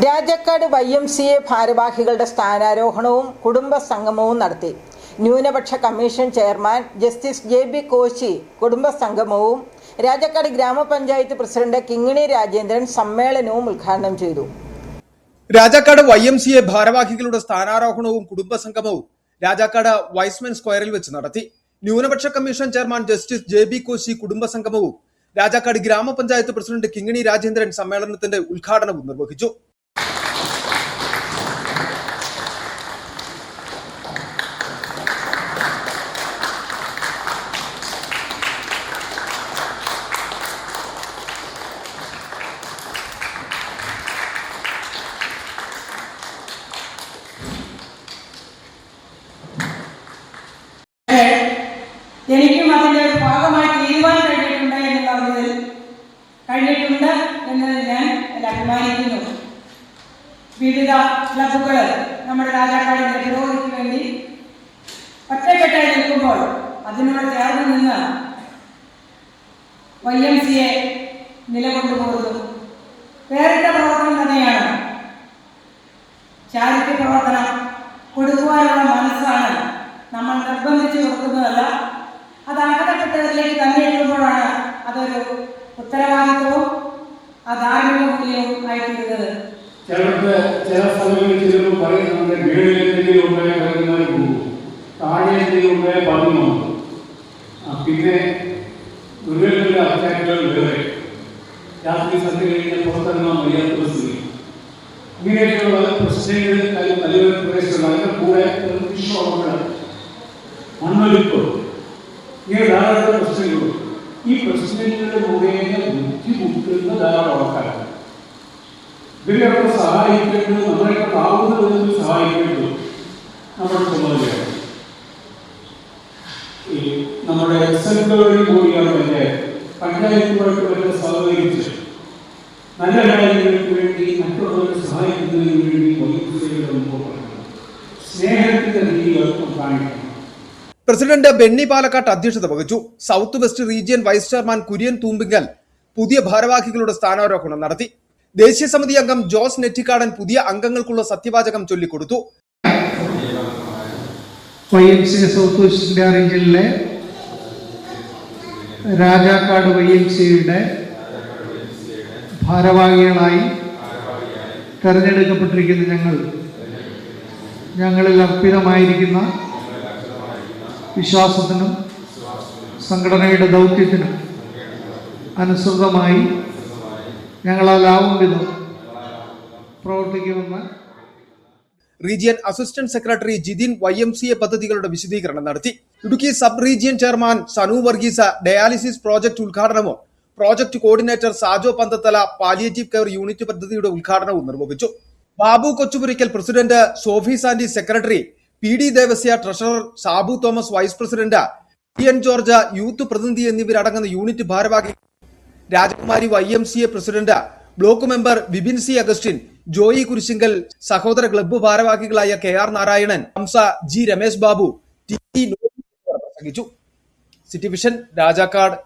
Rajakkad YMCA ഭാരവാഹികളുടെ സ്ഥാനാരോഹണവും കുടുംബ സംഗമവും നടത്തി. ന്യൂനപക്ഷ commission chairman justice JB Koshy കുടുംബ സംഗമവും രാജാക്കാട് ഗ്രാമപഞ്ചായത്ത് പ്രസിഡന്റ് കിങ്ങിണി രാജേന്ദ്രൻ സമ്മേളനവും ഉദ്ഘാടനം ചെയ്തു. രാജാക്കാട് YMCA ഭാരവാഹികളുടെ സ്ഥാനാരോഹണവും കുടുംബ സംഗമവും രാജാക്കാട് വൈസ്മെൻ സ്ക്വയറിൽ വെച്ച് നടത്തി. ന്യൂനപക്ഷ commission chairman justice JB Koshy കുടുംബ സംഗമവും രാജാക്കാട് ഗ്രാമപഞ്ചായത്ത് പ്രസിഡന്റ് കിങ്ങിണി രാജേന്ദ്രൻ സമ്മേളനത്തിന്റെ ഉദ്ഘാടനവും നിർവഹിച്ചു. എനിക്കും അതിൻ്റെ ഒരു ഭാഗമായി തീരുവാൻ കഴിഞ്ഞിട്ടുണ്ട് എന്നതിൽ ഞാൻ അഭിമാനിക്കുന്നു. വിവിധ ക്ലബുകൾ നമ്മുടെ രാജാക്കാടിന്റെ പുരോഗതിക്ക് വേണ്ടി ഒറ്റക്കെട്ടായി നിൽക്കുമ്പോൾ അതിനോട് ചേർന്ന് നിന്ന് YMCA നിലകൊണ്ടുപോകുന്നു. വേറിട്ട പ്രവർത്തനം തന്നെയാണ്. ചാരിറ്റി പ്രവർത്തനം കൊടുക്കുവാനുള്ള മനസ്സാണ് നമ്മൾ നിർബന്ധിച്ചു കൊടുക്കുന്നതല്ല. അത് അർഹതപ്പെട്ടതിലേക്ക് തന്നെ എത്തുമ്പോഴാണ് അതൊരു ഉത്തരവാദിത്വവും ധാർമ്മിക മൂല്യവും ആയിത്തീരുന്നത്. ചില സമയങ്ങളിൽ ചിലപ്പോൾ പറയുന്നുണ്ട് വീടിലെന്തെങ്കിലും പോകും, താഴെ എന്തെങ്കിലും പറഞ്ഞു, പിന്നെ ദുരിതങ്ങളുടെ അറ്റാക്കുകൾ വേറെ, രാത്രി സന്ധ്യ കഴിഞ്ഞ് പുറത്തിറങ്ങാൻ വയ്യാത്ത സ്ഥിതി, ഇങ്ങനെയൊക്കെയുള്ള പ്രശ്നങ്ങളിൽ നല്ലൊരു പ്രദേശമുണ്ട്. അതിൻ്റെ കൂടെ മണ്ണൊലിപ്പ്, ഇങ്ങനെ ധാരാളം പ്രശ്നങ്ങളുണ്ട്. ഈ പ്രശ്നങ്ങളുടെ മുഖേന ബുദ്ധിമുട്ടുന്ന ധാരാളം ആൾക്കാരാണ്. ഇവരെയൊക്കെ സഹായിക്കേണ്ടത് നമ്മളെയൊക്കെ ആവുന്ന വിധത്തിൽ സഹായിക്കേണ്ടത് നമ്മുടെ ചുമതലയാണ്. നമ്മുടെ എക്സലുകളിൽ കൂടിയാണ് പഞ്ചായത്തുമായിട്ട് വരെ സഹകരിച്ച് നല്ല കാര്യങ്ങൾക്ക് വേണ്ടി മറ്റുള്ളവരെ സഹായിക്കുന്നതിന് വേണ്ടി സ്നേഹത്തിന്റെ രീതികൾ കാണിക്കണം. പ്രസിഡന്റ് ബെന്നി പാലക്കാട്ട് അധ്യക്ഷത വഹിച്ചു. South west region vice chairman Kurian Thoombinkal പുതിയ ഭാരവാഹികളുടെ സ്ഥാനാരോഹണം നടത്തി. ദേശീയ സമിതി അംഗം ജോസ് നെറ്റിക്കാടൻ പുതിയ അംഗങ്ങൾക്കുള്ള സത്യവാചകം ചൊല്ലിക്കൊടുത്തു. YMCA സൗത്ത് വെസ്റ്റ് ഇന്ത്യ റീജിയനിലെ രാജാക്കാട് YMCAയുടെ ഭാരവാഹികളായി തെരഞ്ഞെടുക്കപ്പെട്ടിരിക്കുന്ന ഞങ്ങളിൽ അർപ്പിതമായിരിക്കുന്ന വിശ്വാസത്തിനും സംഘടനയുടെ ദൗത്യത്തിനും അനുസൃതമായി ഞങ്ങളാലാവും വിധം പ്രവർത്തിക്കുമെന്ന് region assistant secretary Jithin YMCA പദ്ധതികളുടെ വിശദീകരണം നടത്തി. Idukki sub region chairman Sanu Varghese dialysis project ഉദ്ഘാടനവും project coordinator Sajo Panthathala palliative care unit പദ്ധതിയുടെ ഉദ്ഘാടനവും നിർവഹിച്ചു. Babu Kochupurickal president, Sophie Sandy secretary, PD Devasya treasurer, Sabu Thomas vice president, TN George youth പ്രതിനിധി എന്നിവരടങ്ങുന്ന യൂണിറ്റ് ഭാരവാഹി, Rajakumari YMCA president, block member Vipin C Augustine, Joy Kurisinkal, സഹോദര ക്ലബ്ബ് ഭാരവാഹികളായ KR Narayanan, Hamsa, G Ramesh Babu, TT പ്രസംഗിച്ചു. City vision, Rajakkad.